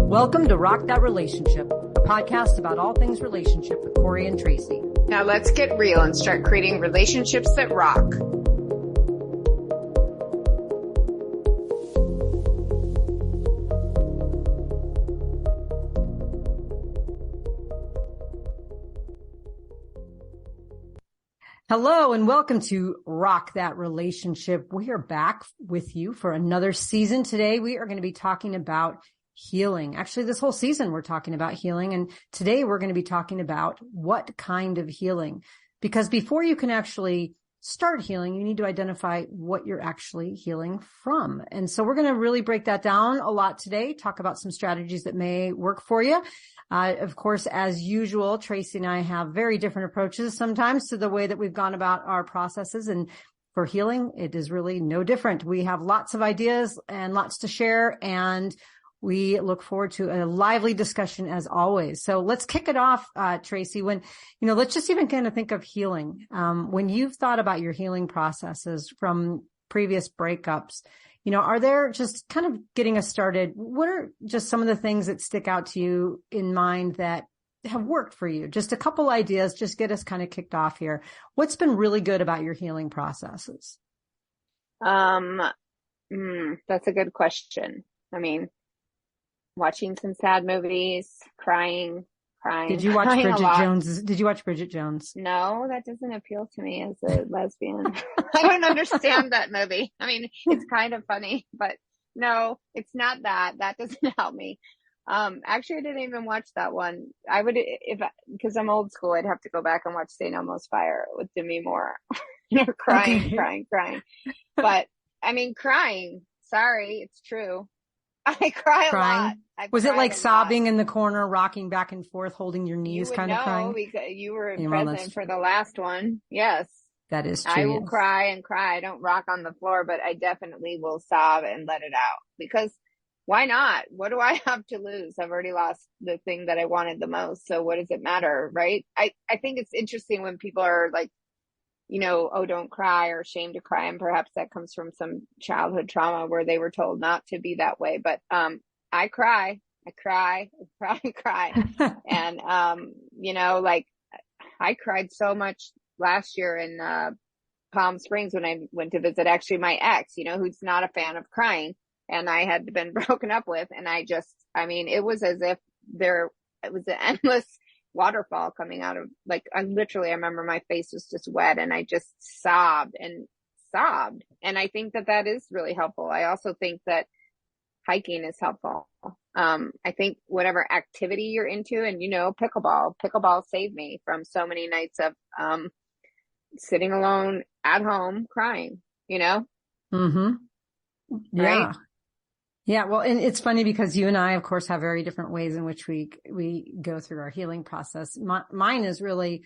Welcome to Rock That Relationship, a podcast about all things relationship with Corey and Tracy. Now let's get real and start creating relationships that rock. Hello and welcome to Rock That Relationship. We are back with you for another season. Today we are going to be talking about healing. Actually, this whole season we're talking about healing, and today we're going to be talking about what kind of healing. Because before you can actually start healing, you need to identify what you're actually healing from. And so we're going to really break that down a lot today, talk about some strategies that may work for you. Of course, as usual, Tracy and I have very different approaches sometimes to the way that we've gone about our processes. And for healing, it is really no different. We have lots of ideas and lots to share, and we look forward to a lively discussion as always. So let's kick it off, Tracy. Let's just even kind of think of healing. When you've thought about your healing processes from previous breakups, are there, just kind of getting us started, what are just some of the things that stick out to you in mind that have worked for you? Just a couple ideas, just get us kind of kicked off here. What's been really good about your healing processes? That's a good question. Watching some sad movies, crying. Did you watch Bridget Jones? Did you watch Bridget Jones? No, that doesn't appeal to me as a lesbian. I don't understand that movie. It's kind of funny, but no, it's not that. That doesn't help me. Actually, I didn't even watch that one. I would, because I'm old school, I'd have to go back and watch St. Elmo's Fire. It would do me more. Crying. But crying. Sorry, it's true. I cry a lot. Was it like sobbing in the corner, rocking back and forth, holding your knees, kind of crying? Because you were present for the last one. Yes. That is true. I will cry and cry. I don't rock on the floor, but I definitely will sob and let it out, because why not? What do I have to lose? I've already lost the thing that I wanted the most. So what does it matter? Right. I think it's interesting when people are like, oh, don't cry, or ashamed to cry. And perhaps that comes from some childhood trauma where they were told not to be that way. But, I cry. And, I cried so much last year in, Palm Springs when I went to visit actually my ex, who's not a fan of crying, and I had been broken up with. And it was as if it was an endless waterfall coming out of, I remember my face was just wet, and I just sobbed. And I think that is really helpful. I also think that hiking is helpful. I think whatever activity you're into, and pickleball saved me from so many nights of sitting alone at home crying, Mm-hmm. Yeah. Right? Yeah. Well, and it's funny because you and I, of course, have very different ways in which we go through our healing process. Mine is really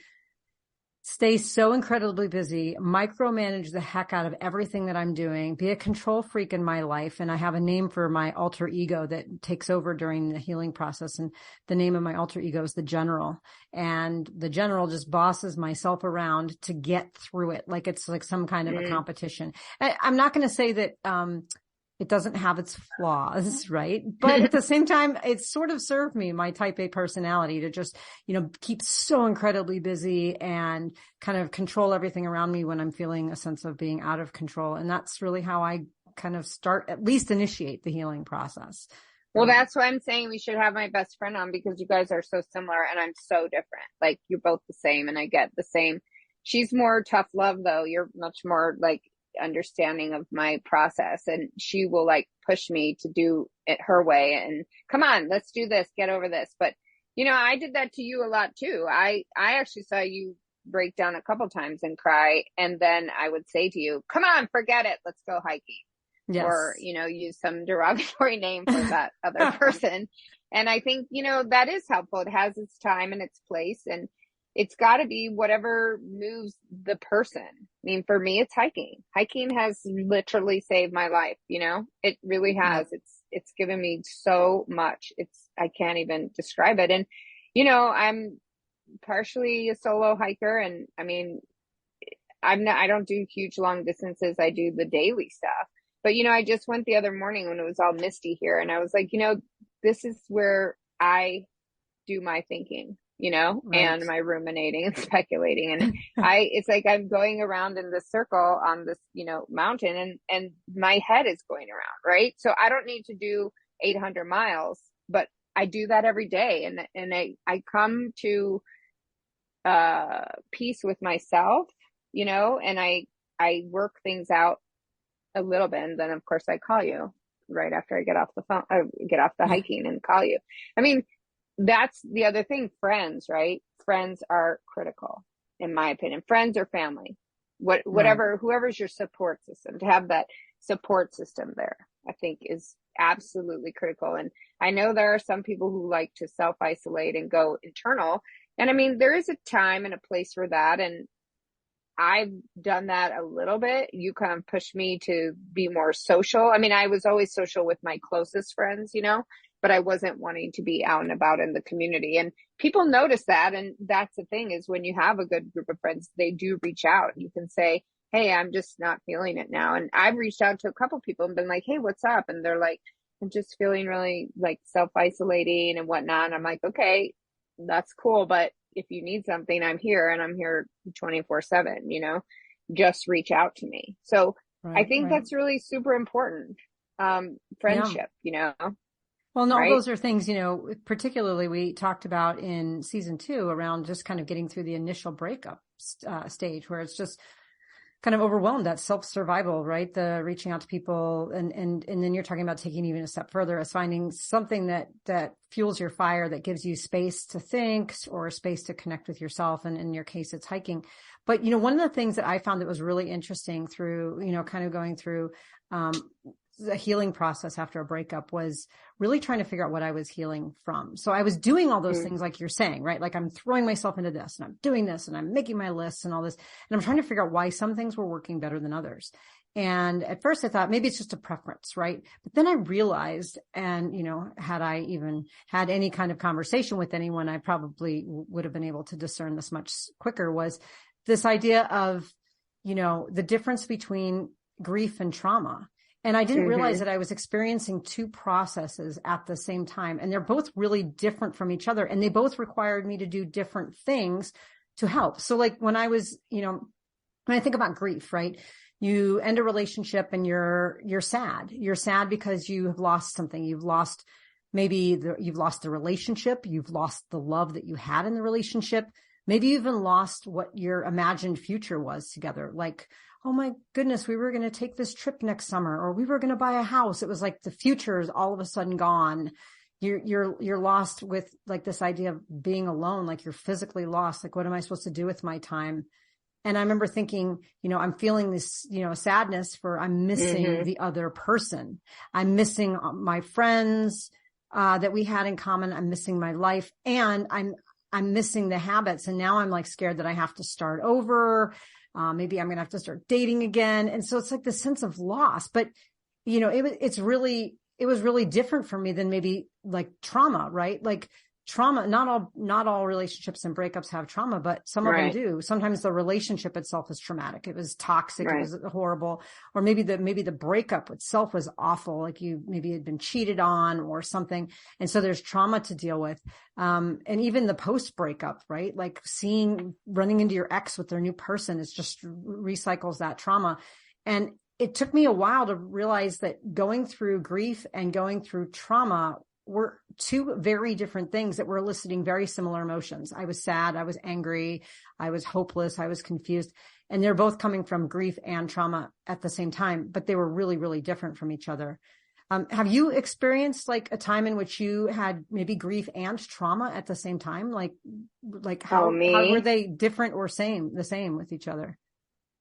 stay so incredibly busy, micromanage the heck out of everything that I'm doing, be a control freak in my life. And I have a name for my alter ego that takes over during the healing process. And the name of my alter ego is the General. And the General just bosses myself around to get through it. Like it's like some kind of a competition. I'm not going to say that, it doesn't have its flaws, right? But at the same time, it's sort of served me, my type A personality, to just, keep so incredibly busy and kind of control everything around me when I'm feeling a sense of being out of control. And that's really how I kind of at least initiate the healing process. Well, that's why I'm saying we should have my best friend on, because you guys are so similar and I'm so different. Like, you're both the same and I get the same. She's more tough love though. You're much more understanding of my process, and she will push me to do it her way, and come on, let's do this, get over this. But I did that to you a lot too. I actually saw you break down a couple times and cry, and then I would say to you, come on, forget it, let's go hiking. Yes. Or use some derogatory name for that other person. And I think that is helpful. It has its time and its place, and it's got to be whatever moves the person. For me, it's hiking. Hiking has literally saved my life. It really has. It's given me so much. I can't even describe it. And, I'm partially a solo hiker, and I don't do huge long distances. I do the daily stuff. But, I just went the other morning when it was all misty here, and I was like, this is where I do my thinking, and my ruminating and speculating. And it's like I'm going around in this circle on this, mountain, and my head is going around, right? So I don't need to do 800 miles, but I do that every day. And I come to peace with myself, and I work things out a little bit. And then of course I call you right after I get off the phone, get off the hiking and call you. I mean, that's the other thing. Friends, right? Friends are critical, in my opinion. Friends or family, whatever, whoever's your support system, to have that support system there, I think is absolutely critical. And I know there are some people who like to self-isolate and go internal. And I mean, there is a time and a place for that. And I've done that a little bit. You kind of pushed me to be more social. I mean, I was always social with my closest friends, but I wasn't wanting to be out and about in the community. And people notice that. And that's the thing, is when you have a good group of friends, they do reach out. You can say, hey, I'm just not feeling it now. And I've reached out to a couple people and been like, hey, what's up? And they're like, I'm just feeling really like self-isolating and whatnot. And I'm like, okay, that's cool. But if you need something, I'm here, and I'm here 24/7, just reach out to me. So I think that's really super important. Friendship, Well, and all those are things, particularly we talked about in season 2 around just kind of getting through the initial breakup stage, where it's just kind of overwhelmed, that self-survival, right? The reaching out to people. And then you're talking about taking even a step further, as finding something that fuels your fire, that gives you space to think or space to connect with yourself. And in your case, it's hiking. But, one of the things that I found that was really interesting through, kind of going through, the healing process after a breakup was really trying to figure out what I was healing from. So I was doing all those things like you're saying, right? Like I'm throwing myself into this and I'm doing this and I'm making my lists and all this. And I'm trying to figure out why some things were working better than others. And at first I thought maybe it's just a preference, right? But then I realized, and, had I even had any kind of conversation with anyone, I probably would have been able to discern this much quicker, was this idea of, the difference between grief and trauma. And I didn't realize that I was experiencing 2 processes at the same time. And they're both really different from each other. And they both required me to do different things to help. So like when I was, when I think about grief, right? You end a relationship and you're sad. You're sad because you have lost something. You've lost you've lost the relationship. You've lost the love that you had in the relationship. Maybe you even lost what your imagined future was together. Like, oh my goodness, we were going to take this trip next summer, or we were going to buy a house. It was like the future is all of a sudden gone. You're lost with like this idea of being alone, like you're physically lost. Like, what am I supposed to do with my time? And I remember thinking, I'm feeling this, sadness for I'm missing the other person. I'm missing my friends that we had in common. I'm missing my life, and I'm missing the habits. And now I'm like scared that I have to start over. Maybe I'm going to have to start dating again. And so it's like this sense of loss, but it was really different for me than maybe like trauma, right? Like trauma, not all relationships and breakups have trauma, but some of them do. Sometimes the relationship itself is traumatic. It was toxic. It was horrible. Or maybe the breakup itself was awful. Like you maybe had been cheated on or something. And so there's trauma to deal with. And even the post breakup, right? Like running into your ex with their new person is just recycles that trauma. And it took me a while to realize that going through grief and going through trauma were 2 very different things that were eliciting very similar emotions. I was sad. I was angry. I was hopeless. I was confused. And they're both coming from grief and trauma at the same time, but they were really, really different from each other. Have you experienced like a time in which you had maybe grief and trauma at the same time? Like how were they different or the same with each other?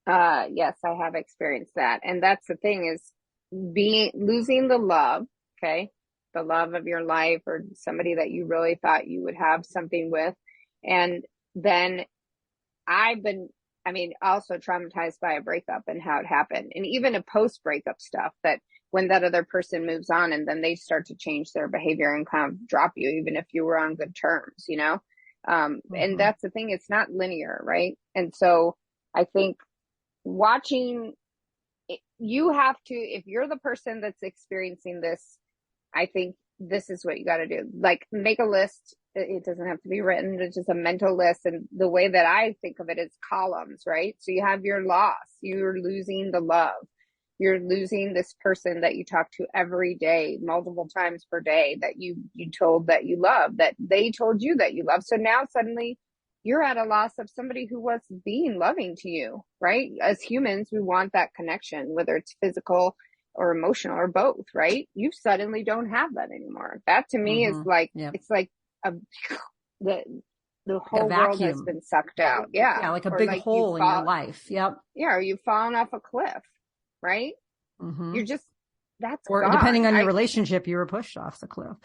Yes, I have experienced that. And that's the thing, is losing the love. Okay. The love of your life, or somebody that you really thought you would have something with. And then I've been, also traumatized by a breakup and how it happened. And even a post breakup stuff, that when that other person moves on and then they start to change their behavior and kind of drop you, even if you were on good terms, and that's the thing, it's not linear. Right. And so I think you have to, if you're the person that's experiencing this, I think this is what you got to do. Like, make a list. It doesn't have to be written. It's just a mental list. And the way that I think of it is columns, right? So you have your loss. You're losing the love. You're losing this person that you talk to every day, multiple times per day, that you told that you love, that they told you that you love. So now suddenly you're at a loss of somebody who was being loving to you, right? As humans, we want that connection, whether it's physical or emotional or both, right? You suddenly don't have that anymore. That to me is like, it's like the whole world has been sucked out. Yeah. Yeah. Like a big hole in your life. Yep. Yeah. Or you've fallen off a cliff, right? You're just, or gone. Depending on your relationship, you were pushed off the cliff.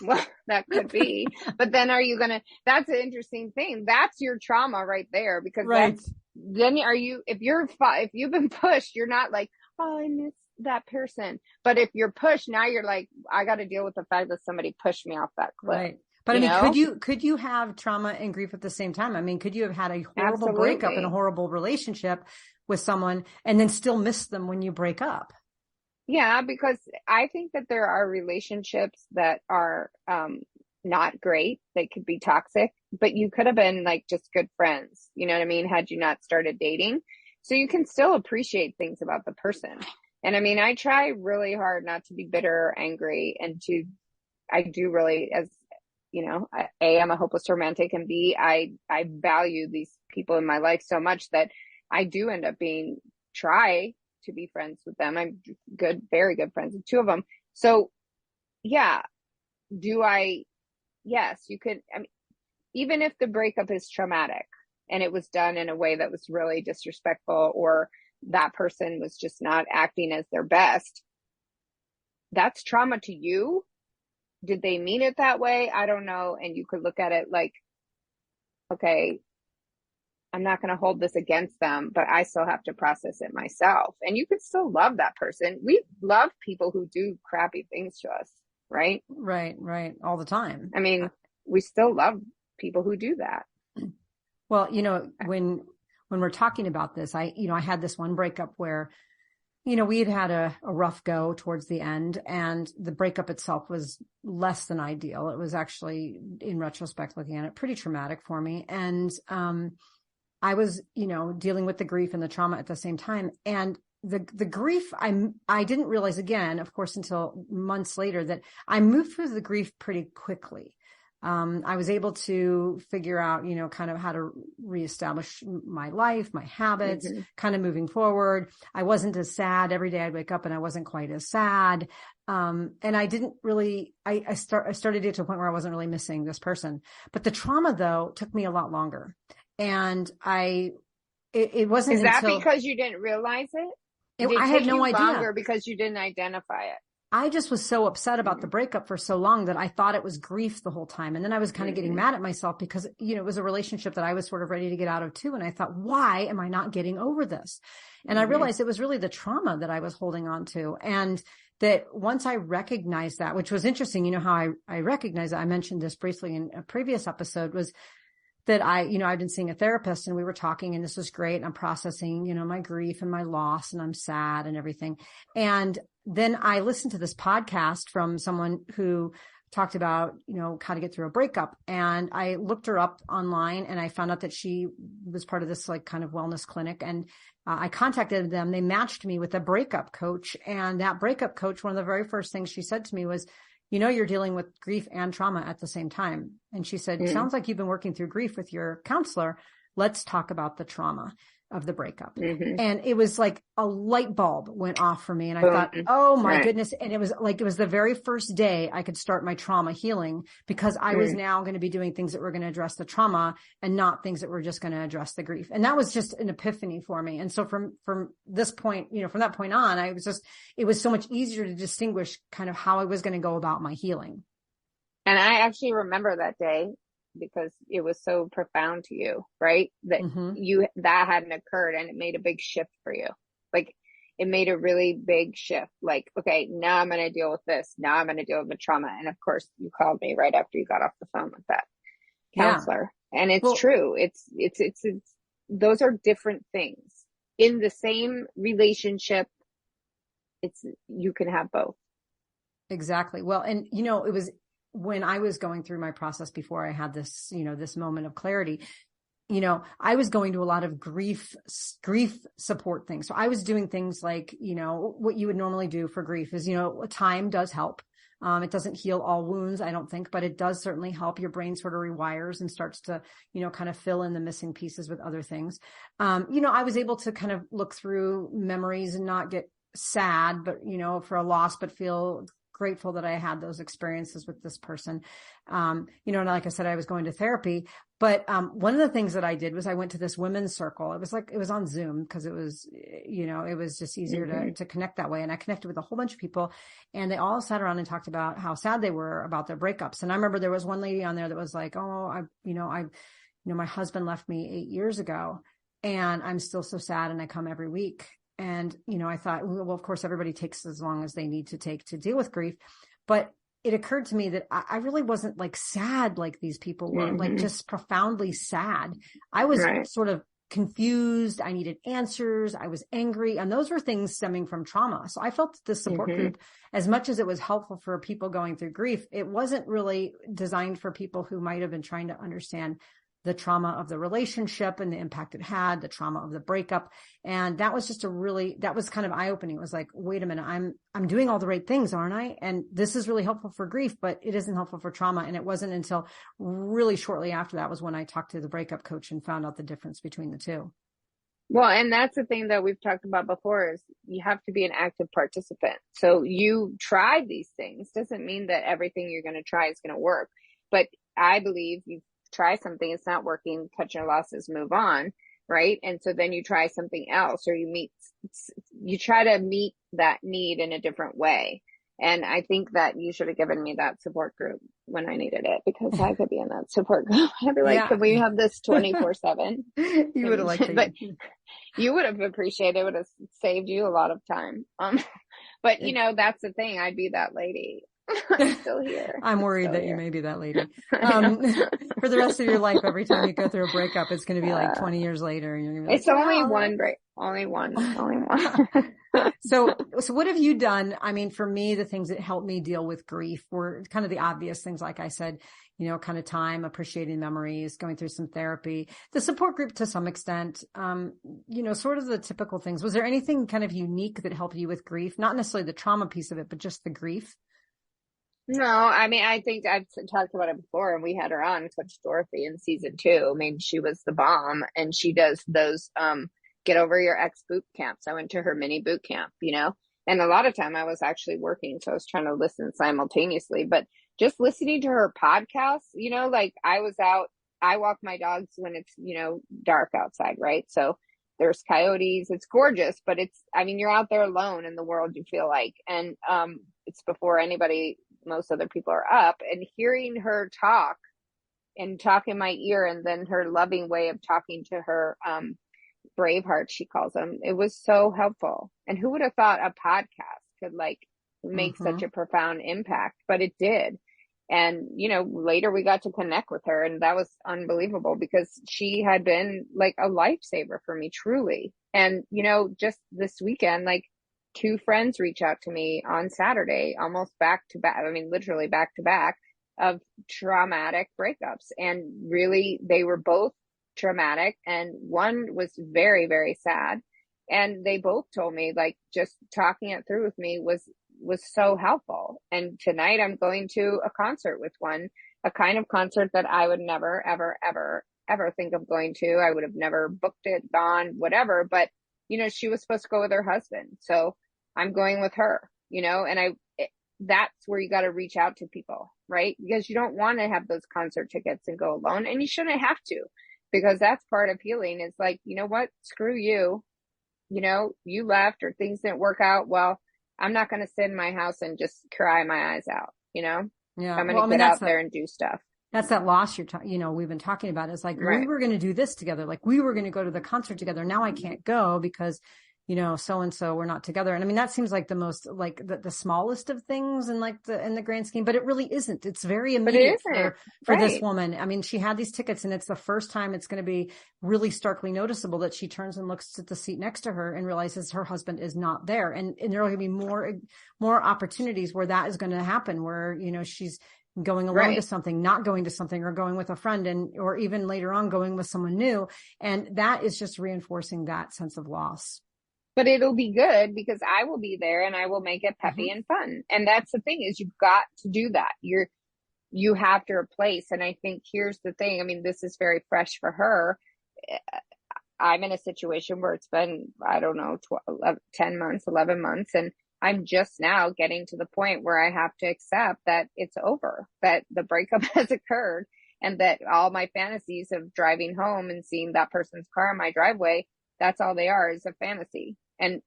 Well, that could be, but then are you that's an interesting thing. That's your trauma right there, because then if you've been pushed, you're not like, oh, I miss that person. But if you're pushed, now you're like, I got to deal with the fact that somebody pushed me off that cliff. Right. But I mean, could you have trauma and grief at the same time? I mean, could you have had a horrible breakup and a horrible relationship with someone and then still miss them when you break up? Yeah, because I think that there are relationships that are not great. They could be toxic, but you could have been like just good friends. You know what I mean? Had you not started dating. So you can still appreciate things about the person. And I mean, I try really hard not to be bitter or angry, and I do really, as you know, A, I'm a hopeless romantic, and B, I value these people in my life so much that I do end up try to be friends with them. I'm very good friends with two of them. So yeah, yes, you could, I mean, even if the breakup is traumatic and it was done in a way that was really disrespectful, or that person was just not acting as their best, that's trauma to you. Did they mean it that way? I don't know. And you could look at it like, okay, I'm not going to hold this against them, but I still have to process it myself. And you could still love that person. We love people who do crappy things to us, right? Right. All the time. I mean, we still love people who do that. Well, you know, when we're talking about this, I had this one breakup where, you know, we had a rough go towards the end, and the breakup itself was less than ideal. It was actually, in retrospect, looking at it, pretty traumatic for me. And, I was, you know, dealing with the grief and the trauma at the same time. And the grief, I didn't realize, again, of course, until months later, that I moved through the grief pretty quickly. I was able to figure out, you know, kind of how to reestablish my life, my habits, kind of moving forward. I wasn't as sad. Every day I'd wake up and I wasn't quite as sad. And I didn't really, I started to get to a point where I wasn't really missing this person. But the trauma, though, took me a lot longer. And it wasn't. Is that because you didn't realize it? I had no idea. Longer because you didn't identify it. I just was so upset about the breakup for so long that I thought it was grief the whole time. And then I was kind of getting mad at myself because, you know, it was a relationship that I was sort of ready to get out of too. And I thought, why am I not getting over this? And I realized it was really the trauma that I was holding on to. And that once I recognized that, which was interesting, you know, how I recognized that, I mentioned this briefly in a previous episode, was that I've been seeing a therapist, and we were talking, and this was great. And I'm processing, you know, my grief and my loss, and I'm sad and everything. And then I listened to this podcast from someone who talked about, you know, how to get through a breakup. And I looked her up online, and I found out that she was part of this like kind of wellness clinic. And I contacted them. They matched me with a breakup coach. And that breakup coach, one of the very first things she said to me was, you know, you're dealing with grief and trauma at the same time. And she said, sounds like you've been working through grief with your counselor. Let's talk about the trauma of the breakup. And it was like a light bulb went off for me. And I thought, oh my goodness. And it was the very first day I could start my trauma healing, because I was now going to be doing things that were going to address the trauma and not things that were just going to address the grief. And that was just an epiphany for me. And so from this point, you know, from that point on, it was so much easier to distinguish kind of how I was going to go about my healing. And I actually remember that day, because it was so profound to you, right? That that hadn't occurred, and it made a big shift for you. Like, it made a really big shift. Like, okay, now I'm going to deal with this. Now I'm going to deal with the trauma. And of course, you called me right after you got off the phone with that counselor. And it's true. It's those are different things in the same relationship. You can have both. Exactly. Well, and it was when I was going through my process before I had this, this moment of clarity, I was going to a lot of grief support things. So I was doing things like, what you would normally do for grief is, time does help. It doesn't heal all wounds, I don't think, but it does certainly help. Your brain sort of rewires and starts to, kind of fill in the missing pieces with other things. I was able to kind of look through memories and not get sad, but, for a loss, but feel grateful that I had those experiences with this person. And like I said, I was going to therapy, but, one of the things that I did was I went to this women's circle. It was on Zoom because it was, it was just easier to connect that way. And I connected with a whole bunch of people, and they all sat around and talked about how sad they were about their breakups. And I remember there was one lady on there that was like, oh, my husband left me 8 years ago and I'm still so sad. And I come every week. And, I thought, well, of course, everybody takes as long as they need to take to deal with grief. But it occurred to me that I really wasn't like sad like these people were, like just profoundly sad. I was sort of confused. I needed answers. I was angry. And those were things stemming from trauma. So I felt that this support group, as much as it was helpful for people going through grief, it wasn't really designed for people who might have been trying to understand the trauma of the relationship and the impact it had, the trauma of the breakup. And that was just that was kind of eye-opening. It was like, wait a minute, I'm doing all the right things, aren't I? And this is really helpful for grief, but it isn't helpful for trauma. And it wasn't until really shortly after that was when I talked to the breakup coach and found out the difference between the two. Well, and that's the thing that we've talked about before is you have to be an active participant. So you tried these things. Doesn't mean that everything you're going to try is going to work. But I believe you try something, it's not working, cut your losses, move on, right? And so then you try something else, or you try to meet that need in a different way. And I think that you should have given me that support group when I needed it, because I could be in that support group. I'd be like, can we have this 24/7? You would have liked it. But you would have appreciated it, would have saved you a lot of time. But that's the thing. I'd be that lady. I'm still here. I'm worried that you may be that lady. For the rest of your life, every time you go through a breakup, it's going to be like 20 years later. And you're going to be like, it's only one break. Only one. So what have you done? I mean, for me, the things that helped me deal with grief were kind of the obvious things. Like I said, kind of time, appreciating memories, going through some therapy, the support group to some extent, sort of the typical things. Was there anything kind of unique that helped you with grief? Not necessarily the trauma piece of it, but just the grief? No, I mean, I think I've talked about it before, and we had her on, Coach Dorothy, in season 2. I mean, she was the bomb, and she does those, get over your ex boot camps. I went to her mini boot camp, and a lot of time I was actually working. So I was trying to listen simultaneously, but just listening to her podcast, like I walk my dogs when it's, dark outside, right? So there's coyotes. It's gorgeous, but you're out there alone in the world, you feel like, and, it's before most other people are up, and hearing her talk in my ear, and then her loving way of talking to her, Braveheart, she calls them. It was so helpful. And who would have thought a podcast could make such a profound impact, but it did. And, later we got to connect with her, and that was unbelievable because she had been like a lifesaver for me, truly. And, just this weekend, 2 friends reach out to me on Saturday, almost back to back. I mean, literally back to back, of traumatic breakups. And really, they were both traumatic. And one was very, very sad. And they both told me, just talking it through with me was so helpful. And tonight I'm going to a concert with one, a kind of concert that I would never, ever, ever, ever think of going to. I would have never booked it, gone, whatever. But, she was supposed to go with her husband. So I'm going with her, and that's where you got to reach out to people, right? Because you don't want to have those concert tickets and go alone, and you shouldn't have to, because that's part of healing. Is like, you know what? Screw you. You left, or things didn't work out. Well, I'm not going to sit in my house and just cry my eyes out, Yeah. I'm going to get out there and do stuff. That's that loss we've been talking about. It's like, we were going to do this together. Like we were going to go to the concert together. Now I can't go because so-and-so, we're not together. And I mean, that seems like the most, like the smallest of things in in the grand scheme, but it really isn't. It's very immediate for this woman. I mean, she had these tickets, and it's the first time it's going to be really starkly noticeable that she turns and looks at the seat next to her and realizes her husband is not there. And there are going to be more opportunities where that is going to happen, where, she's going alone to something, not going to something, or going with a friend, or even later on going with someone new. And that is just reinforcing that sense of loss. But it'll be good because I will be there and I will make it peppy and fun. And that's the thing, is you've got to do that. You have to replace. And I think here's the thing. I mean, this is very fresh for her. I'm in a situation where it's been, I don't know, 10 months, 11 months. And I'm just now getting to the point where I have to accept that it's over, that the breakup has occurred, and that all my fantasies of driving home and seeing that person's car in my driveway, that's all they are, is a fantasy. And,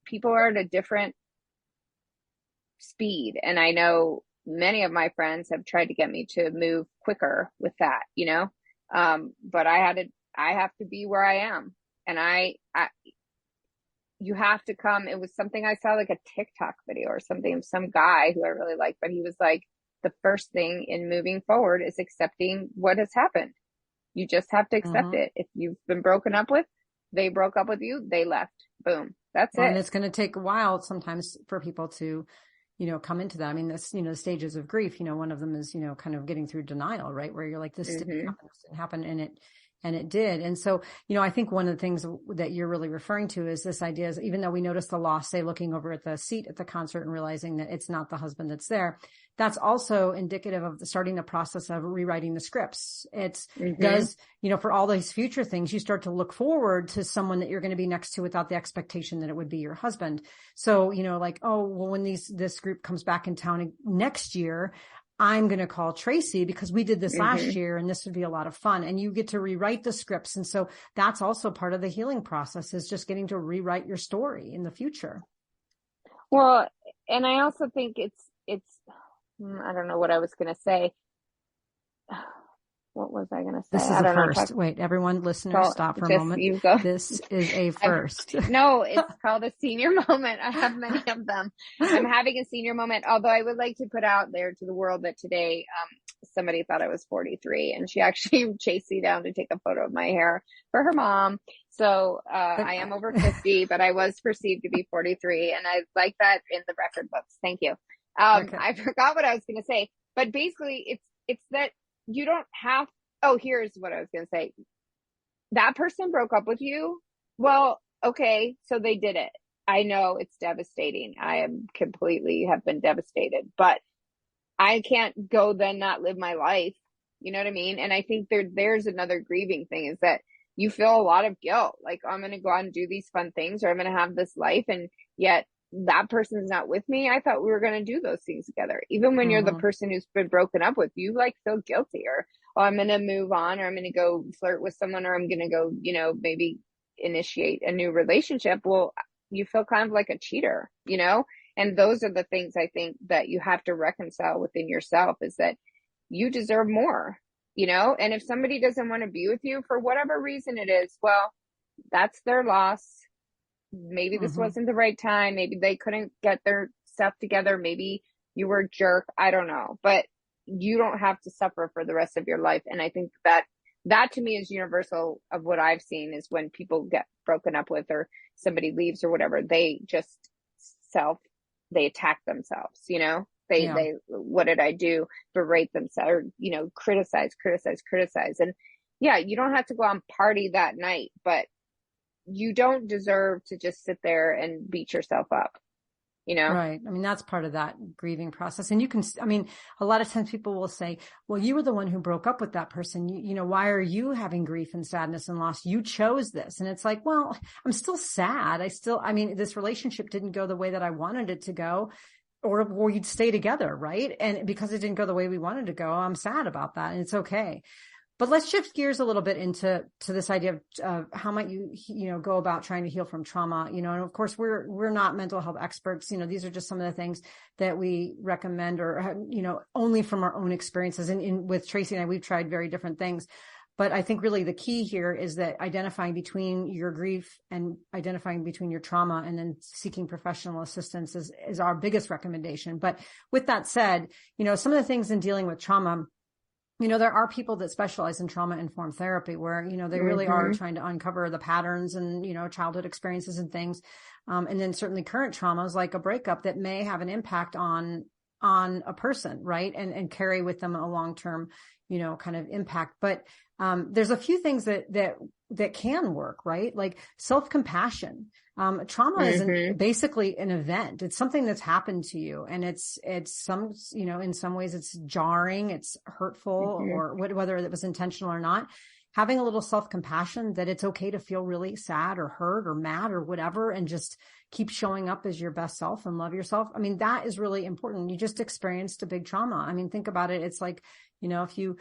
people are at a different speed. And I know many of my friends have tried to get me to move quicker with that, but I have to be where I am. And you have to come. It was something I saw, like a TikTok video or something, some guy who I really like, but he was like, the first thing in moving forward is accepting what has happened. You just have to accept it. If you've been broken up with, they broke up with you, they left. Boom. That's it. And it's going to take a while sometimes for people to, come into that. I mean, this, the stages of grief, one of them is, kind of getting through denial, right? Where you're like, this didn't happen, and it did. And so, I think one of the things that you're really referring to is this idea is, even though we notice the loss, say looking over at the seat at the concert and realizing that it's not the husband that's there, that's also indicative of starting the process of rewriting the scripts. It's does, for all these future things, you start to look forward to someone that you're going to be next to without the expectation that it would be your husband. So, like, oh, well, when this group comes back in town next year, I'm going to call Tracy because we did this last year and this would be a lot of fun. And you get to rewrite the scripts. And so that's also part of the healing process, is just getting to rewrite your story in the future. Well, and I also think it's, I don't know what I was going to say. What was I going to say? This is a first. Wait, everyone, listeners, stop for a moment. You go. This is a first. No, it's called a senior moment. I have many of them. I'm having a senior moment, although I would like to put out there to the world that today, somebody thought I was 43, and she actually chased me down to take a photo of my hair for her mom. So, I am over 50, but I was perceived to be 43, and I like that in the record books. Thank you. Okay. I forgot what I was going to say, but basically it's that you don't have, here's what I was going to say. That person broke up with you. Well, okay. So they did it. I know it's devastating. I have been devastated, but I can't go then not live my life. You know what I mean? And I think there's another grieving thing, is that you feel a lot of guilt. Like, I'm going to go out and do these fun things, or I'm going to have this life, and yet that person's not with me. I thought we were going to do those things together. Even when you're the person who's been broken up with, you like feel guilty, or, I'm going to move on, or I'm going to go flirt with someone, or I'm going to go, maybe initiate a new relationship. Well, you feel kind of like a cheater, and those are the things I think that you have to reconcile within yourself, is that you deserve more, and if somebody doesn't want to be with you for whatever reason it is, well, that's their loss. Maybe this wasn't the right time. Maybe they couldn't get their stuff together. Maybe you were a jerk. I don't know, but you don't have to suffer for the rest of your life. And I think that to me is universal of what I've seen, is when people get broken up with, or somebody leaves or whatever, they just they attack themselves, they, what did I do? Berate themselves, or, criticize. And yeah, you don't have to go on party that night, but you don't deserve to just sit there and beat yourself up, Right. I mean, that's part of that grieving process. And a lot of times people will say, well, you were the one who broke up with that person. Why are you having grief and sadness and loss? You chose this. And it's like, well, I'm still sad. This relationship didn't go the way that I wanted it to go, or we'd stay together. Right. And because it didn't go the way we wanted to go, I'm sad about that. And it's okay. But let's shift gears a little bit into this idea of how might you go about trying to heal from trauma, and of course we're not mental health experts. These are just some of the things that we recommend, or, only from our own experiences. And with Tracy and I, we've tried very different things. But I think really the key here is that identifying between your grief and identifying between your trauma and then seeking professional assistance is our biggest recommendation. But with that said, some of the things in dealing with trauma, there are people that specialize in trauma-informed therapy where, they really are trying to uncover the patterns and, childhood experiences and things. And then certainly current traumas like a breakup that may have an impact on a person, right? And carry with them a long-term, kind of impact. But there's a few things that can work, right? Like self-compassion. Trauma isn't basically an event. It's something that's happened to you. And it's some, in some ways it's jarring, it's hurtful, or whether it was intentional or not. Having a little self-compassion that it's okay to feel really sad or hurt or mad or whatever, and just keep showing up as your best self and love yourself. I mean, that is really important. You just experienced a big trauma. I mean, think about it. It's like, if you,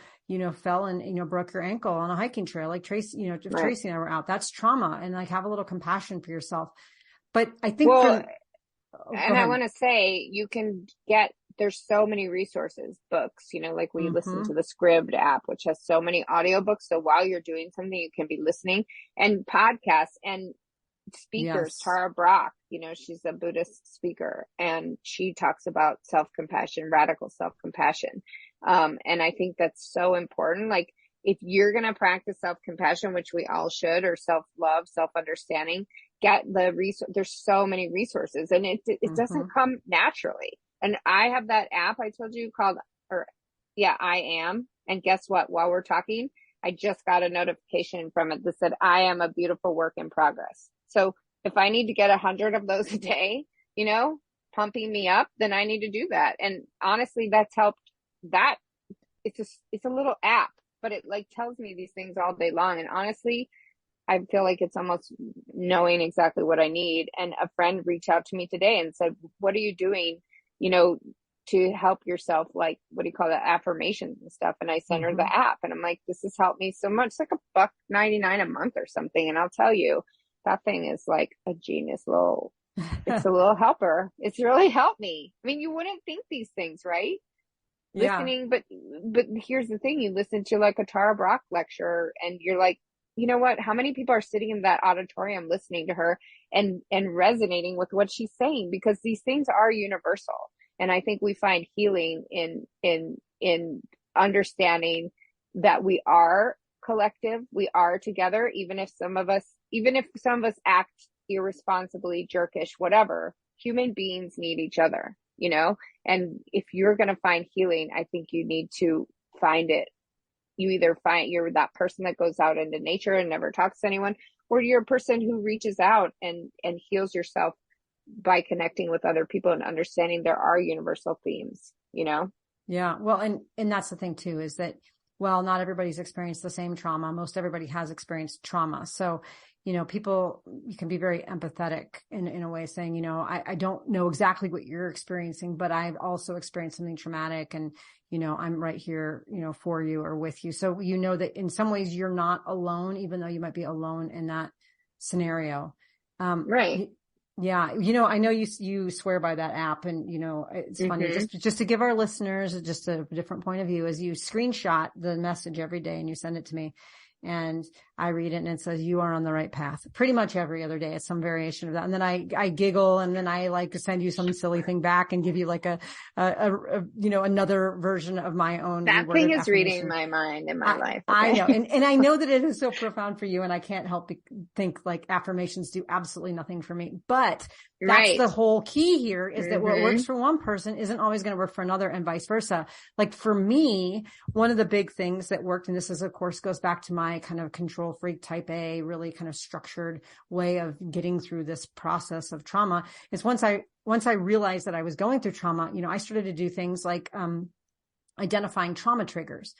fell and, broke your ankle on a hiking trail, like Tracy, if Tracy and I were out, that's trauma, and like have a little compassion for yourself. But I think, I want to say there's so many resources, books, like when you listen to the Scribd app, which has so many audiobooks. So while you're doing something, you can be listening, and podcasts and speakers. Yes. Tara Brach, she's a Buddhist speaker, and she talks about self-compassion, radical self-compassion. And I think that's so important. Like if you're going to practice self-compassion, which we all should, or self-love, self-understanding, get there's so many resources, and it doesn't come naturally. And I have that app I told you called, I Am. And guess what? While we're talking, I just got a notification from it that said, I am a beautiful work in progress. So if I need to get 100 of those a day, pumping me up, then I need to do that. And honestly, that's helped. That it's a little app, but it like tells me these things all day long. And honestly, I feel like it's almost knowing exactly what I need. And a friend reached out to me today and said, what are you doing, to help yourself? Like, what do you call that? Affirmations and stuff. And I sent her the app, and I'm like, this has helped me so much. It's like $1.99 a month or something. And I'll tell you, that thing is like a genius it's a little helper. It's really helped me. I mean, you wouldn't think these things, right? Yeah. Listening, but here's the thing, you listen to like a Tara Brach lecture and you're like, you know what, how many people are sitting in that auditorium listening to her and resonating with what she's saying? Because these things are universal. And I think we find healing in understanding that we are collective, we are together, even if some of us act irresponsibly, jerkish, whatever. Human beings need each other, and if you're going to find healing, I think you need to find it. You either you're that person that goes out into nature and never talks to anyone, or you're a person who reaches out and heals yourself by connecting with other people and understanding there are universal themes, Yeah. Well, and that's the thing too, is that, well, not everybody's experienced the same trauma. Most everybody has experienced trauma. So, people, you can be very empathetic in a way, saying, I don't know exactly what you're experiencing, but I've also experienced something traumatic, and, I'm right here, for you or with you. So, that in some ways you're not alone, even though you might be alone in that scenario. Right. Yeah. I know you swear by that app, and, it's funny just to give our listeners just a different point of view, as you screenshot the message every day and you send it to me, and I read it and it says, you are on the right path. Pretty much every other day, it's some variation of that. And then I giggle, and then I like to send you some silly thing back and give you like a another version of my own. That thing is reading my mind in my life. Okay? I know. And I know that it is so profound for you, and I can't help but think like affirmations do absolutely nothing for me, but that's the whole key here, is that what works for one person isn't always going to work for another, and vice versa. Like for me, one of the big things that worked, and this is of course goes back to my kind of control freak type A, really kind of structured way of getting through this process of trauma, is once I realized that I was going through trauma, I started to do things like, identifying trauma triggers.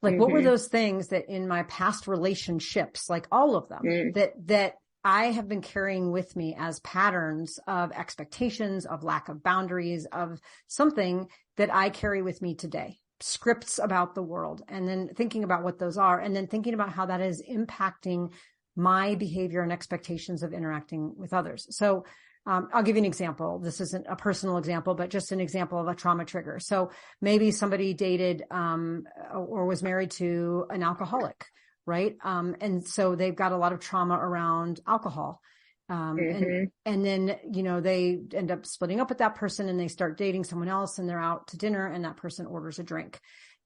Like what were those things that in my past relationships, like all of them, that I have been carrying with me as patterns of expectations, of lack of boundaries, of something that I carry with me today, scripts about the world, and then thinking about what those are, and then thinking about how that is impacting my behavior and expectations of interacting with others. So I'll give you an example. This isn't a personal example, but just an example of a trauma trigger. So maybe somebody dated or was married to an alcoholic. right? And so they've got a lot of trauma around alcohol. And then, you know, they end up splitting up with that person and they start dating someone else and they're out to dinner and that person orders a drink.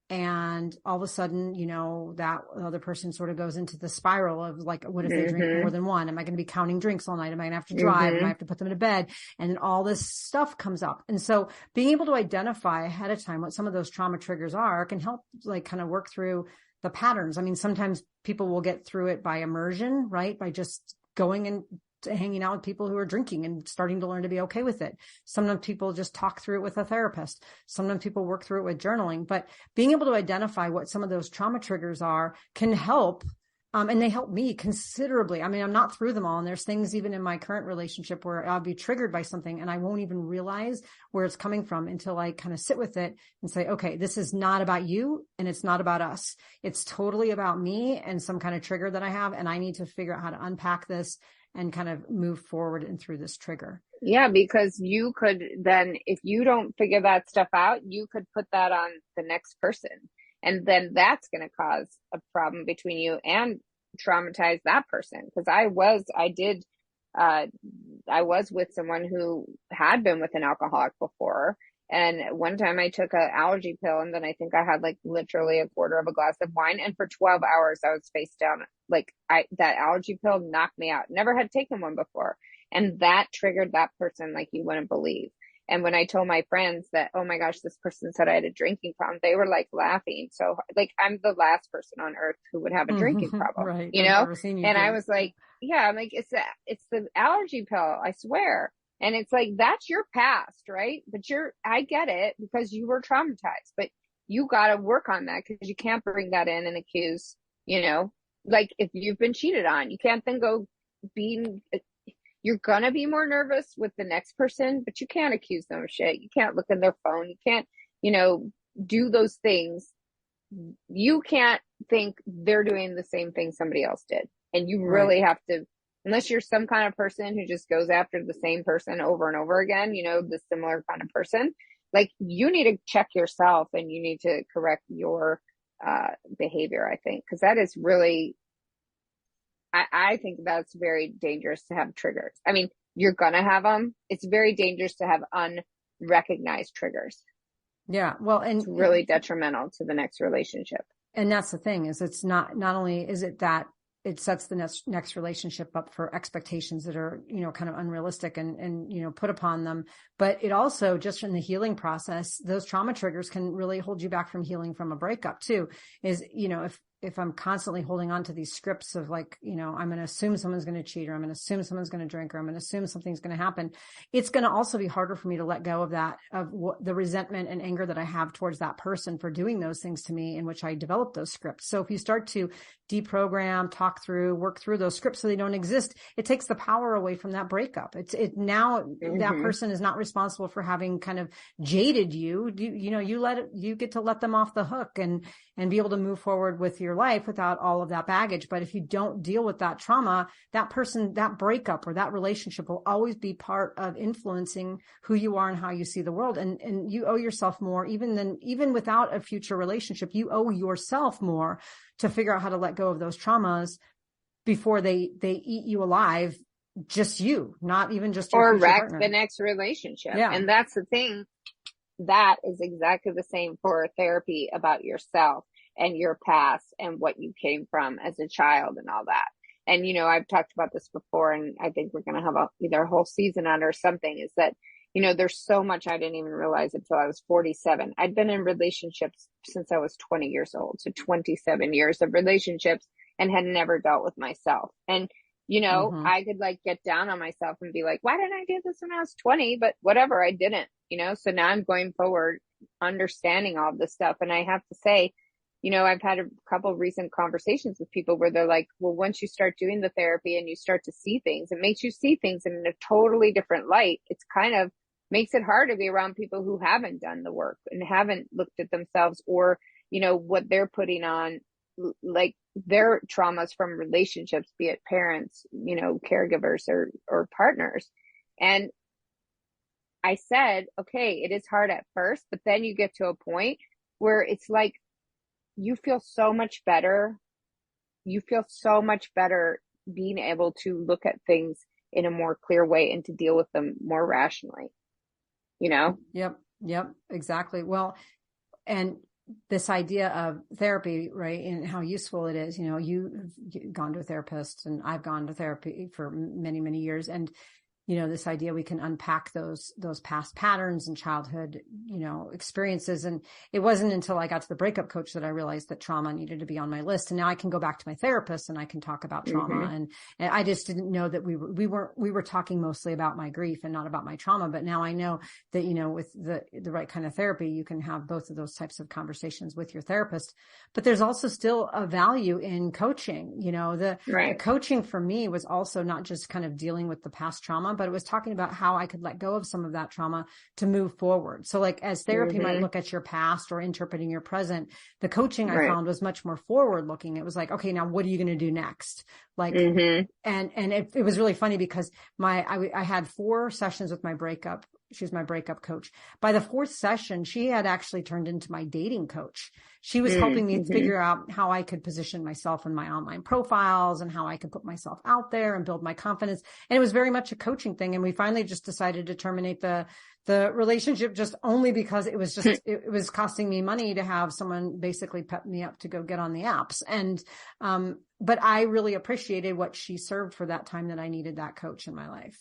And all of a sudden, you know, that other person sort of goes into the spiral of like, what if they drink more than one? Am I going to be counting drinks all night? Am I going to have to drive? Am I have to put them to bed? And then all this stuff comes up. And so being able to identify ahead of time what some of those trauma triggers are can help like kind of work through the patterns. I mean, sometimes people will get through it by immersion, right? By just going and hanging out with people who are drinking and starting to learn to be okay with it. Sometimes people just talk through it with a therapist. Sometimes people work through it with journaling, but being able to identify what some of those trauma triggers are can help. And they help me considerably. I mean, I'm not through them all. And there's things even in my current relationship where I'll be triggered by something and I won't even realize where it's coming from until I kind of sit with it and say, okay, this is not about you and it's not about us. It's totally about me and some kind of trigger that I have. And I need to figure out how to unpack this and kind of move forward and through this trigger. Yeah, because you could then, if you don't figure that stuff out, you could put that on the next person. And then that's going to cause a problem between you and traumatize that person. Because I was with someone who had been with an alcoholic before. And one time I took an allergy pill and then I think I had like literally a quarter of a glass of wine. And for 12 hours I was face down. Like that allergy pill knocked me out. Never had taken one before. And that triggered that person like you wouldn't believe. And when I told my friends that, oh my gosh, this person said I had a drinking problem, they were like laughing. So like, I'm the last person on earth who would have a drinking problem, right. you know? And I was like, yeah, I'm like, it's the allergy pill, I swear. And it's like, that's your past, right? But I get it because you were traumatized, but you got to work on that because you can't bring that in and accuse, you know, like if you've been cheated on, you can't then go you're going to be more nervous with the next person, but you can't accuse them of shit. You can't look in their phone. You can't, you know, do those things. You can't think they're doing the same thing somebody else did. And you really have to, unless you're some kind of person who just goes after the same person over and over again, you know, the similar kind of person, like you need to check yourself and you need to correct your behavior, I think, because that is really, I think that's very dangerous to have triggers. I mean, you're going to have them. It's very dangerous to have unrecognized triggers. Yeah. Well, and it's really detrimental to the next relationship. And that's the thing is it's not only is it that it sets the next relationship up for expectations that are, you know, kind of unrealistic and, you know, put upon them. But it also just in the healing process, those trauma triggers can really hold you back from healing from a breakup too, is, you know, if I'm constantly holding on to these scripts of like, you know, I'm going to assume someone's going to cheat or I'm going to assume someone's going to drink or I'm going to assume something's going to happen. It's going to also be harder for me to let go of that, of the resentment and anger that I have towards that person for doing those things to me in which I developed those scripts. So if you start to deprogram, talk through, work through those scripts so they don't exist, it takes the power away from that breakup. Now that person is not responsible for having kind of jaded you. You know, you get to let them off the hook and be able to move forward with your life without all of that baggage. But if you don't deal with that trauma, that person, that breakup or that relationship will always be part of influencing who you are and how you see the world. And you owe yourself more, even without a future relationship, you owe yourself more to figure out how to let go of those traumas before they eat you alive. Just you, not even just your or wreck partner. The next relationship. Yeah. And that's the thing. That is exactly the same for therapy about yourself and your past and what you came from as a child and all that. And, you know, I've talked about this before and I think we're going to have either a whole season on or something is that, you know, there's so much I didn't even realize until I was 47. I'd been in relationships since I was 20 years old. So 27 years of relationships and had never dealt with myself. And, you know, I could like get down on myself and be like, why didn't I do this when I was 20? But whatever, I didn't, you know, so now I'm going forward, understanding all this stuff. And I have to say, you know, I've had a couple of recent conversations with people where they're like, well, once you start doing the therapy and you start to see things, it makes you see things in a totally different light. It's kind of makes it hard to be around people who haven't done the work and haven't looked at themselves or, you know, what they're putting on, like their traumas from relationships, be it parents, you know, caregivers or partners. And I said, okay, it is hard at first, but then you get to a point where it's like, you feel so much better you feel so much better being able to look at things in a more clear way and to deal with them more rationally, you know? Yep, exactly. Well, and this idea of therapy, right, and how useful it is, you've gone to a therapist and I've gone to therapy for many, many years. And, this idea we can unpack those past patterns and childhood, experiences. And it wasn't until I got to the breakup coach that I realized that trauma needed to be on my list. And now I can go back to my therapist and I can talk about trauma. And I just didn't know that we were talking mostly about my grief and not about my trauma. But now I know that, with the right kind of therapy, you can have both of those types of conversations with your therapist. But there's also still a value in coaching. The coaching for me was also not just kind of dealing with the past trauma, but it was talking about how I could let go of some of that trauma to move forward. So like as therapy might look at your past or interpreting your present, the coaching I found was much more forward looking. It was like, okay, now what are you going to do next? Like, and it was really funny because I had 4 sessions with my breakup. She was my breakup coach. By the 4th session, she had actually turned into my dating coach. She was helping me figure out how I could position myself in my online profiles and how I could put myself out there and build my confidence. And it was very much a coaching thing. And we finally just decided to terminate the relationship just only because it was just, it was costing me money to have someone basically pep me up to go get on the apps. And, but I really appreciated what she served for that time that I needed that coach in my life.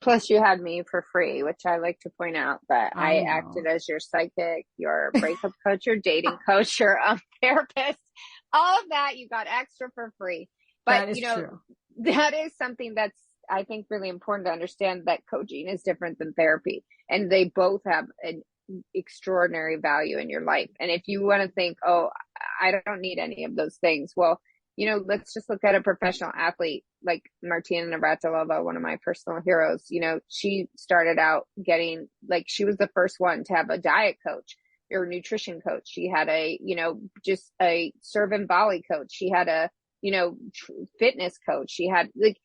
Plus you had me for free, which I like to point out that I acted as your psychic, your breakup coach, your dating coach, your therapist, all of that you got extra for free. But that is true. That is something that's, I think, really important to understand, that coaching is different than therapy, and they both have an extraordinary value in your life. And if you want to think, oh, I don't need any of those things, well, let's just look at a professional athlete like Martina Navratilova, one of my personal heroes. She started out getting, like, she was the first one to have a diet coach or nutrition coach. She had just a serve and volley coach. She had a, fitness coach. She had, like,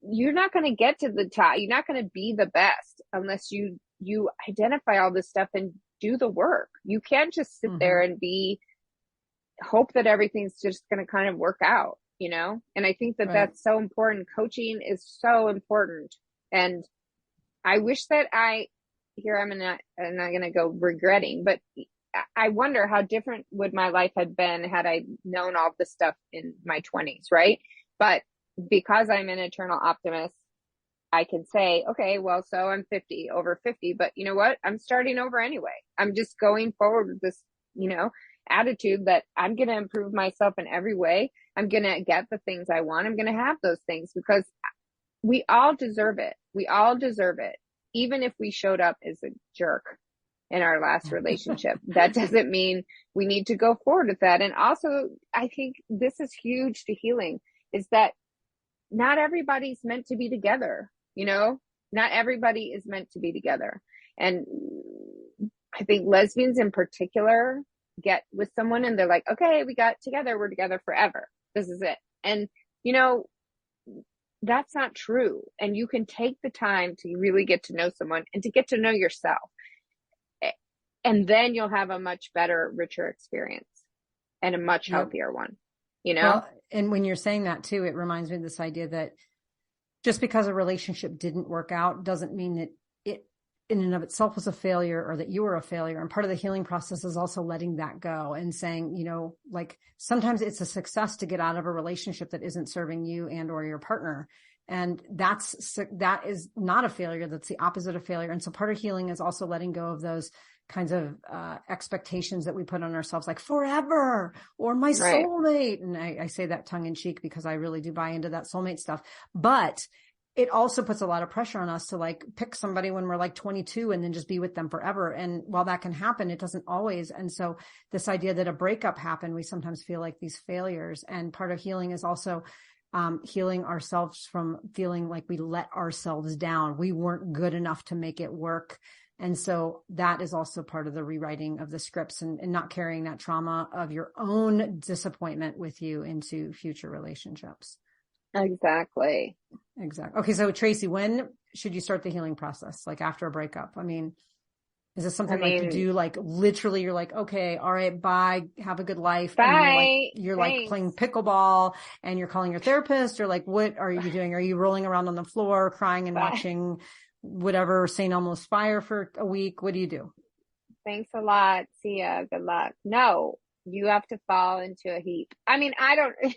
you're not going to get to the top. You're not going to be the best unless you identify all this stuff and do the work. You can't just sit there and hope that everything's just going to kind of work out, and I think that that's so important. Coaching is so important. And I wish that I'm not going to go regretting, but I wonder how different would my life have been had I known all this stuff in my 20s. Right. But because I'm an eternal optimist, I can say, okay, well, so I'm over 50, but you know what? I'm starting over anyway. I'm just going forward with this, attitude that I'm going to improve myself in every way. I'm going to get the things I want. I'm going to have those things because we all deserve it. We all deserve it. Even if we showed up as a jerk in our last relationship, that doesn't mean we need to go forward with that. And also, I think this is huge to healing, is that not everybody's meant to be together. Not everybody is meant to be together. And I think lesbians in particular get with someone and they're like, okay, we got together. We're together forever. This is it. And, that's not true. And you can take the time to really get to know someone and to get to know yourself. And then you'll have a much better, richer experience and a much healthier one, Well, and when you're saying that too, it reminds me of this idea that just because a relationship didn't work out doesn't mean that it in and of itself was a failure or that you were a failure. And part of the healing process is also letting that go and saying, like sometimes it's a success to get out of a relationship that isn't serving you and or your partner. And that is not a failure. That's the opposite of failure. And so part of healing is also letting go of those kinds of expectations that we put on ourselves, like forever or my soulmate. And I say that tongue in cheek because I really do buy into that soulmate stuff. But it also puts a lot of pressure on us to like pick somebody when we're like 22 and then just be with them forever. And while that can happen, it doesn't always. And so this idea that a breakup happened, we sometimes feel like these failures. And part of healing is also healing ourselves from feeling like we let ourselves down. We weren't good enough to make it work. And so that is also part of the rewriting of the scripts and not carrying that trauma of your own disappointment with you into future relationships. Exactly. Okay. So Tracy, when should you start the healing process? Like after a breakup? I mean, Is this something like you do, like literally you're like, okay, all right, bye, have a good life. Bye. And you're like playing pickleball and you're calling your therapist, or like, what are you doing? Are you rolling around on the floor crying and watching whatever, St. Elmo's Fire for a week? What do you do? Thanks a lot. See ya. Good luck. No, you have to fall into a heap. I mean,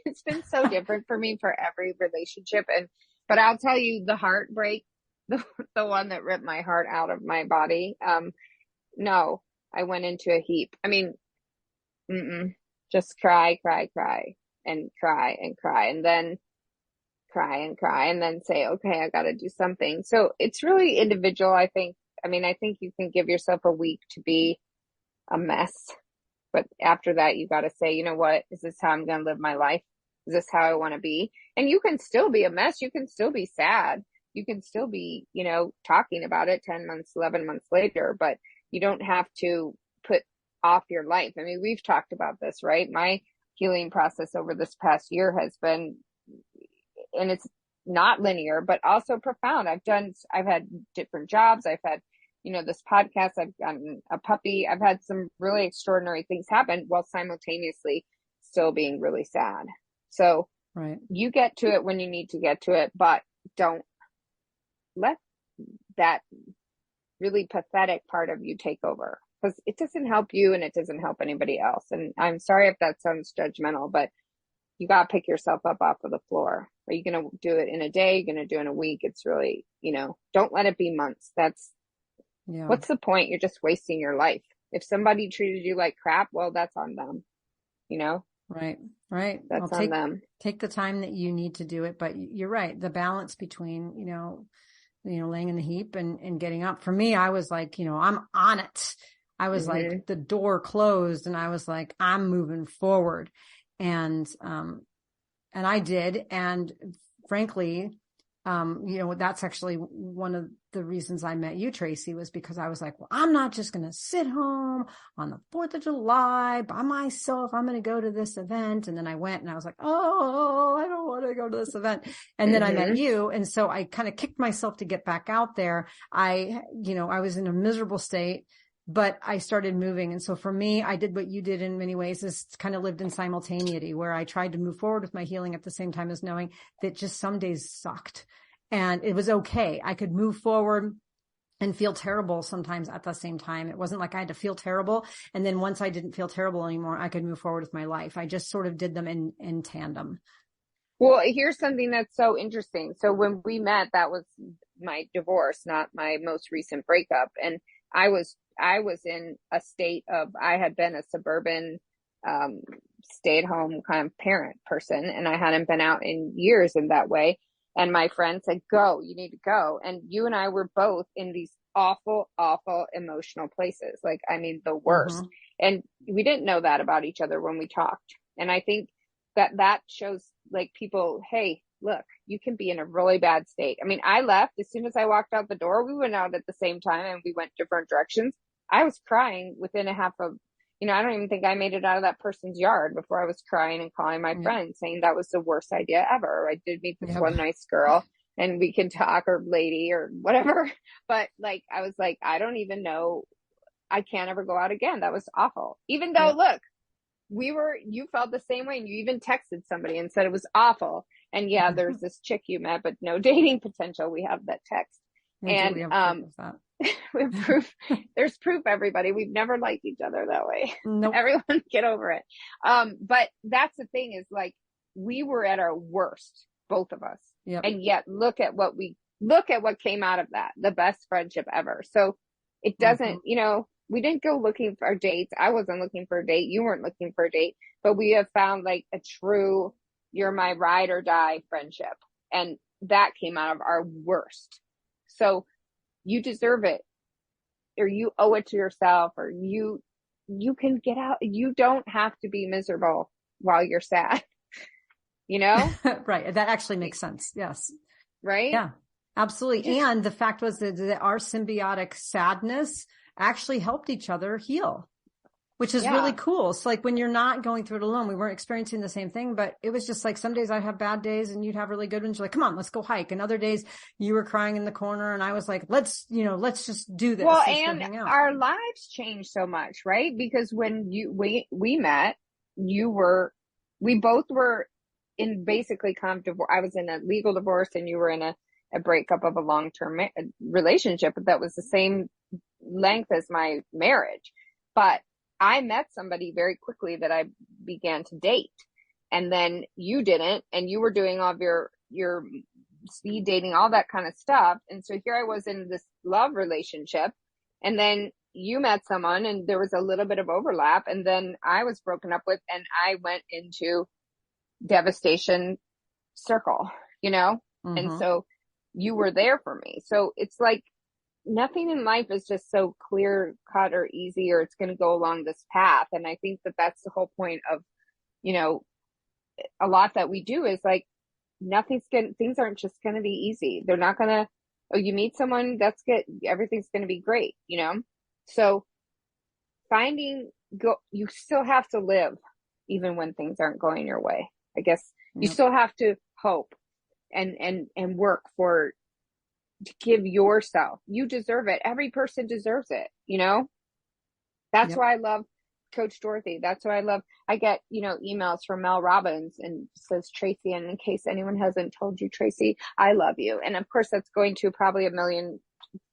it's been so different for me for every relationship. But I'll tell you, the heartbreak, the one that ripped my heart out of my body. No, I went into a heap. I mean, just cry, and cry and cry, and then cry and cry, and then say, okay, I got to do something. So it's really individual, I think. I mean, I think you can give yourself a week to be a mess, but after that, you got to say, you know what? Is this how I'm going to live my life? Is this how I want to be? And you can still be a mess. You can still be sad. You can still be, talking about it 10 months, 11 months later, but you don't have to put off your life. I mean, we've talked about this, right? My healing process over this past year has been, and it's not linear, but also profound. I've had different jobs. I've had, this podcast. I've gotten a puppy. I've had some really extraordinary things happen while simultaneously still being really sad. So you get to it when you need to get to it, but don't let that really pathetic part of you take over, because it doesn't help you and it doesn't help anybody else. And I'm sorry if that sounds judgmental, but you got to pick yourself up off of the floor. Are you going to do it in a day? You're going to do it in a week? It's really, don't let it be months. What's the point? You're just wasting your life. If somebody treated you like crap, well, that's on them, Right. That's on them. Take the time that you need to do it. But you're right. The balance between, laying in the heap and getting up. For me, I was like, I'm on it. I was like, the door closed and I was like, I'm moving forward. And I did. And frankly, that's actually one of the reasons I met you, Tracy, was because I was like, well, I'm not just going to sit home on the 4th of July by myself. I'm going to go to this event. And then I went and I was like, oh, I don't want to go to this event. And then I met you. And so I kind of kicked myself to get back out there. I was in a miserable state, but I started moving. And so for me, I did what you did in many ways, is kind of lived in simultaneity, where I tried to move forward with my healing at the same time as knowing that just some days sucked. And it was okay. I could move forward and feel terrible sometimes at the same time. It wasn't like I had to feel terrible. And then once I didn't feel terrible anymore, I could move forward with my life. I just sort of did them in tandem. Well, here's something that's so interesting. So when we met, that was my divorce, not my most recent breakup. And I was in a state of, I had been a suburban, stay-at-home kind of parent person, and I hadn't been out in years in that way. And my friend said, go, you need to go. And you and I were both in these awful, awful emotional places. Like, I mean, the worst. And we didn't know that about each other when we talked. And I think that shows, like, people, hey, look, you can be in a really bad state. I mean, I left as soon as I walked out the door. We went out at the same time and we went different directions. I was crying within a half of, I don't even think I made it out of that person's yard before I was crying and calling my friend saying that was the worst idea ever. I did meet this one nice girl and we can talk, or lady or whatever. But like, I was like, I don't even know. I can't ever go out again. That was awful. Even though, look, you felt the same way, and you even texted somebody and said it was awful. And there's this chick you met, but no dating potential. We have that text. And we have proof. There's proof, everybody. We've never liked each other that way. Nope. Everyone get over it. But that's the thing, is like, we were at our worst, both of us. Yep. And yet look at what came out of that, the best friendship ever. So it doesn't, we didn't go looking for dates. I wasn't looking for a date. You weren't looking for a date, but we have found like a true, you're my ride or die friendship. And that came out of our worst. So you deserve it, or you owe it to yourself, or you can get out. You don't have to be miserable while you're sad, Right. That actually makes sense. Yes. Right. Yeah, absolutely. And the fact was that our symbiotic sadness actually helped each other heal. which is really cool. It's like when you're not going through it alone, we weren't experiencing the same thing, but it was just like some days I'd have bad days and you'd have really good ones. You're like, come on, let's go hike. And other days you were crying in the corner and I was like, let's just do this. Well, and our lives changed so much, right? Because when we met, we both were in basically divorce. I was in a legal divorce and you were in a breakup of a long-term relationship, but that was the same length as my marriage. But I met somebody very quickly that I began to date, and then you didn't, and you were doing all of your speed dating, all that kind of stuff. And so here I was in this love relationship, and then you met someone and there was a little bit of overlap, and then I was broken up with, and I went into devastation circle, Mm-hmm. And so you were there for me. So it's like nothing in life is just so clear cut or easy, or it's going to go along this path. And I think that that's the whole point of, a lot that we do is like, things aren't just going to be easy. They're not going to, you meet someone, that's good. Everything's going to be great, So you still have to live even when things aren't going your way. I guess you still have to hope and work to give yourself. You deserve it. Every person deserves it. That's why I love Coach Dorothy. That's why I get, emails from Mel Robbins and says, Tracy, and in case anyone hasn't told you, Tracy, I love you. And of course that's going to probably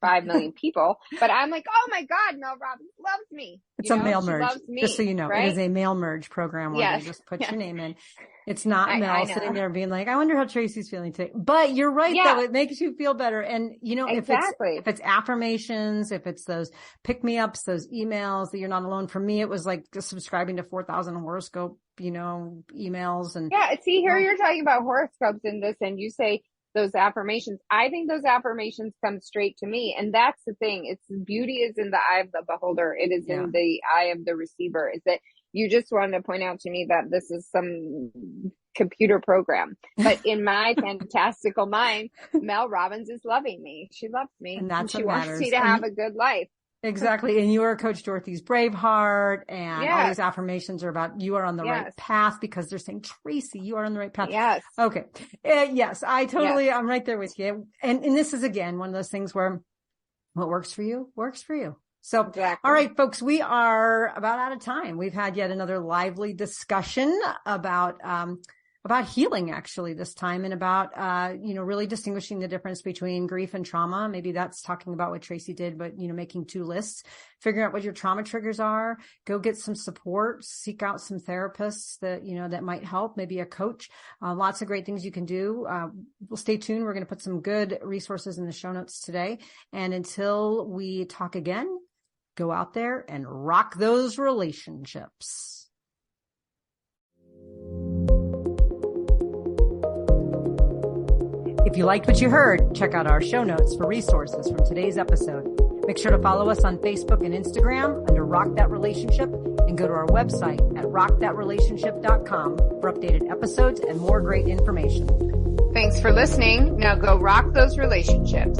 5 million people, but I'm like, oh my God, Mel Robbins loves me. It's a mail merge, me, just so you know, right? It is a mail merge program where you just put your name in. It's not Mel sitting there being like, I wonder how Tracy's feeling today. But you're right, though. It makes you feel better. And, exactly. if it's affirmations, if it's those pick-me-ups, those emails that you're not alone. For me, it was like just subscribing to 4,000 horoscope, emails. And see, here you're talking about horoscopes in this, and you say those affirmations. I think those affirmations come straight to me. And that's the thing. It's beauty is in the eye of the beholder. It is in the eye of the receiver. Is that you just wanted to point out to me that this is some computer program, but in my fantastical mind, Mel Robbins is loving me. She loves me. And that's she what wants matters. me to have a good life. Exactly. And you are Coach Dorothy's Braveheart, and all these affirmations are about you are on the right path, because they're saying, Tracy, you are on the right path. Yes. Okay. Yes, I'm right there with you. And this is, again, one of those things where what works for you works for you. So, All right, folks, we are about out of time. We've had yet another lively discussion about healing, actually, this time, and about, really distinguishing the difference between grief and trauma. Maybe that's talking about what Tracy did, but, making 2 lists, figuring out what your trauma triggers are, go get some support, seek out some therapists that, that might help, maybe a coach, lots of great things you can do. Well, stay tuned. We're going to put some good resources in the show notes today. And until we talk again, go out there and rock those relationships. If you liked what you heard, check out our show notes for resources from today's episode. Make sure to follow us on Facebook and Instagram under Rock That Relationship, and go to our website at rockthatrelationship.com for updated episodes and more great information. Thanks for listening. Now go rock those relationships.